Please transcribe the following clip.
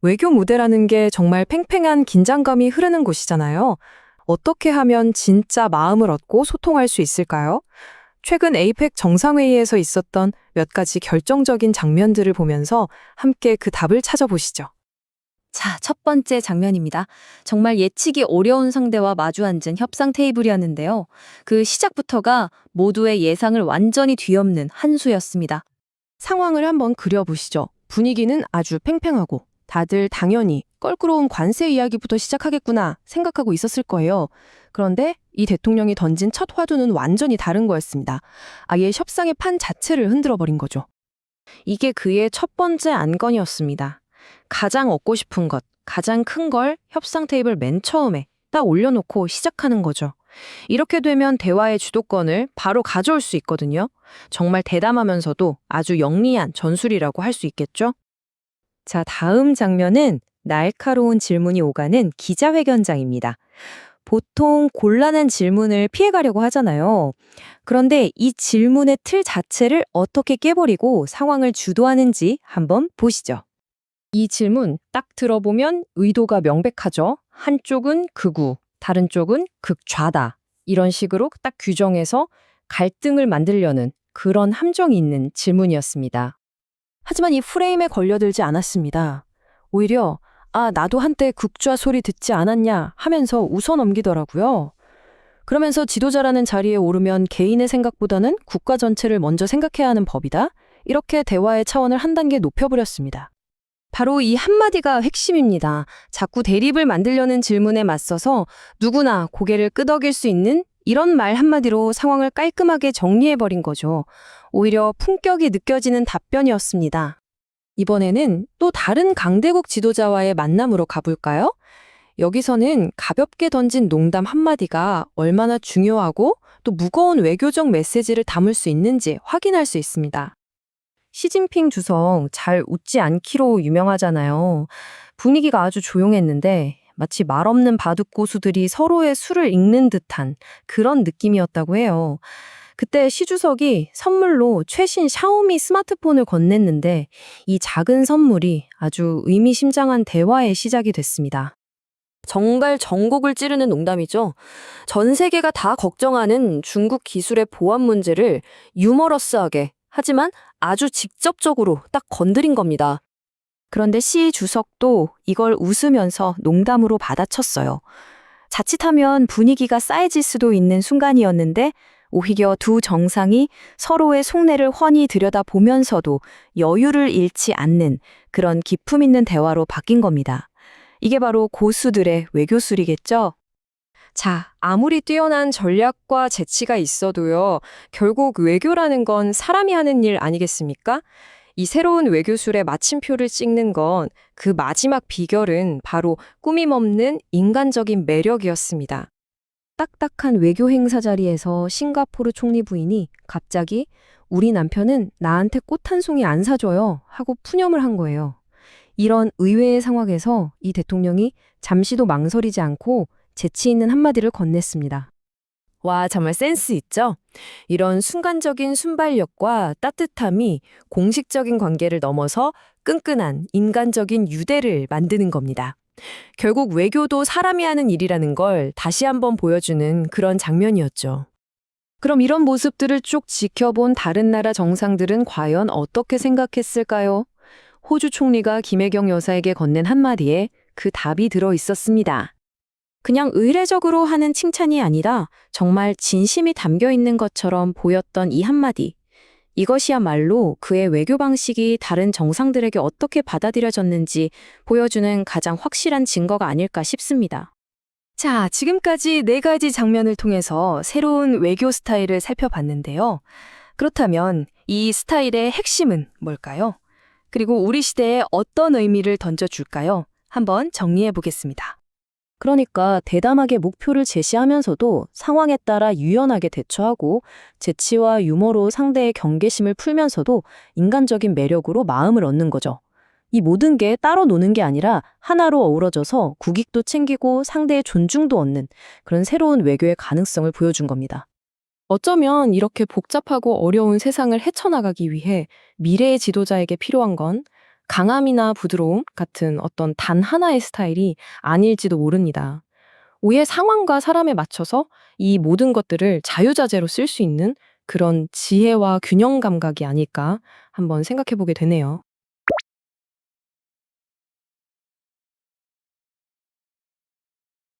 외교 무대라는 게 정말 팽팽한 긴장감이 흐르는 곳이잖아요. 어떻게 하면 진짜 마음을 얻고 소통할 수 있을까요? 최근 에이펙 정상회의에서 있었던 몇 가지 결정적인 장면들을 보면서 함께 그 답을 찾아보시죠. 자, 첫 번째 장면입니다. 정말 예측이 어려운 상대와 마주 앉은 협상 테이블이었는데요. 그 시작부터가 모두의 예상을 완전히 뒤엎는 한 수였습니다. 상황을 한번 그려보시죠. 분위기는 아주 팽팽하고 다들 당연히 껄끄러운 관세 이야기부터 시작하겠구나 생각하고 있었을 거예요. 그런데 이 대통령이 던진 첫 화두는 완전히 다른 거였습니다. 아예 협상의 판 자체를 흔들어버린 거죠. 이게 그의 첫 번째 안건이었습니다. 가장 얻고 싶은 것, 가장 큰 걸 협상 테이블 맨 처음에 딱 올려놓고 시작하는 거죠. 이렇게 되면 대화의 주도권을 바로 가져올 수 있거든요. 정말 대담하면서도 아주 영리한 전술이라고 할 수 있겠죠? 자, 다음 장면은 날카로운 질문이 오가는 기자회견장입니다. 보통 곤란한 질문을 피해가려고 하잖아요. 그런데 이 질문의 틀 자체를 어떻게 깨버리고 상황을 주도하는지 한번 보시죠. 이 질문 딱 들어보면 의도가 명백하죠. 한쪽은 극우, 다른 쪽은 극좌다. 이런 식으로 딱 규정해서 갈등을 만들려는 그런 함정이 있는 질문이었습니다. 하지만 이 프레임에 걸려들지 않았습니다. 오히려 나도 한때 극좌 소리 듣지 않았냐 하면서 웃어넘기더라고요. 그러면서 지도자라는 자리에 오르면 개인의 생각보다는 국가 전체를 먼저 생각해야 하는 법이다. 이렇게 대화의 차원을 한 단계 높여버렸습니다. 바로 이 한마디가 핵심입니다. 자꾸 대립을 만들려는 질문에 맞서서 누구나 고개를 끄덕일 수 있는 이런 말 한마디로 상황을 깔끔하게 정리해버린 거죠. 오히려 품격이 느껴지는 답변이었습니다. 이번에는 또 다른 강대국 지도자와의 만남으로 가볼까요? 여기서는 가볍게 던진 농담 한마디가 얼마나 중요하고 또 무거운 외교적 메시지를 담을 수 있는지 확인할 수 있습니다. 시진핑 주석 잘 웃지 않기로 유명하잖아요. 분위기가 아주 조용했는데 마치 말없는 바둑 고수들이 서로의 수를 읽는 듯한 그런 느낌이었다고 해요. 그때 시 주석이 선물로 최신 샤오미 스마트폰을 건넸는데 이 작은 선물이 아주 의미심장한 대화의 시작이 됐습니다. 정말 전곡을 찌르는 농담이죠. 전 세계가 다 걱정하는 중국 기술의 보안 문제를 유머러스하게 하지만 아주 직접적으로 딱 건드린 겁니다. 그런데 시 주석도 이걸 웃으면서 농담으로 받아쳤어요. 자칫하면 분위기가 싸해질 수도 있는 순간이었는데 오히려 두 정상이 서로의 속내를 훤히 들여다보면서도 여유를 잃지 않는 그런 기품 있는 대화로 바뀐 겁니다. 이게 바로 고수들의 외교술이겠죠? 자, 아무리 뛰어난 전략과 재치가 있어도요, 결국 외교라는 건 사람이 하는 일 아니겠습니까? 이 새로운 외교술의 마침표를 찍는 건 그 마지막 비결은 바로 꾸밈 없는 인간적인 매력이었습니다. 딱딱한 외교 행사 자리에서 싱가포르 총리 부인이 갑자기 우리 남편은 나한테 꽃 한 송이 안 사줘요 하고 푸념을 한 거예요. 이런 의외의 상황에서 이 대통령이 잠시도 망설이지 않고 재치 있는 한마디를 건넸습니다. 와, 정말 센스 있죠? 이런 순간적인 순발력과 따뜻함이 공식적인 관계를 넘어서 끈끈한 인간적인 유대를 만드는 겁니다. 결국 외교도 사람이 하는 일이라는 걸 다시 한번 보여주는 그런 장면이었죠. 그럼 이런 모습들을 쭉 지켜본 다른 나라 정상들은 과연 어떻게 생각했을까요? 호주 총리가 김혜경 여사에게 건넨 한마디에 그 답이 들어 있었습니다. 그냥 의례적으로 하는 칭찬이 아니라 정말 진심이 담겨 있는 것처럼 보였던 이 한마디. 이것이야말로 그의 외교 방식이 다른 정상들에게 어떻게 받아들여졌는지 보여주는 가장 확실한 증거가 아닐까 싶습니다. 자, 지금까지 4가지 장면을 통해서 새로운 외교 스타일을 살펴봤는데요. 그렇다면 이 스타일의 핵심은 뭘까요? 그리고 우리 시대에 어떤 의미를 던져줄까요? 한번 정리해 보겠습니다. 그러니까 대담하게 목표를 제시하면서도 상황에 따라 유연하게 대처하고 재치와 유머로 상대의 경계심을 풀면서도 인간적인 매력으로 마음을 얻는 거죠. 이 모든 게 따로 노는 게 아니라 하나로 어우러져서 국익도 챙기고 상대의 존중도 얻는 그런 새로운 외교의 가능성을 보여준 겁니다. 어쩌면 이렇게 복잡하고 어려운 세상을 헤쳐나가기 위해 미래의 지도자에게 필요한 건 강함이나 부드러움 같은 어떤 단 하나의 스타일이 아닐지도 모릅니다. 오히려 상황과 사람에 맞춰서 이 모든 것들을 자유자재로 쓸 수 있는 그런 지혜와 균형 감각이 아닐까 한번 생각해 보게 되네요.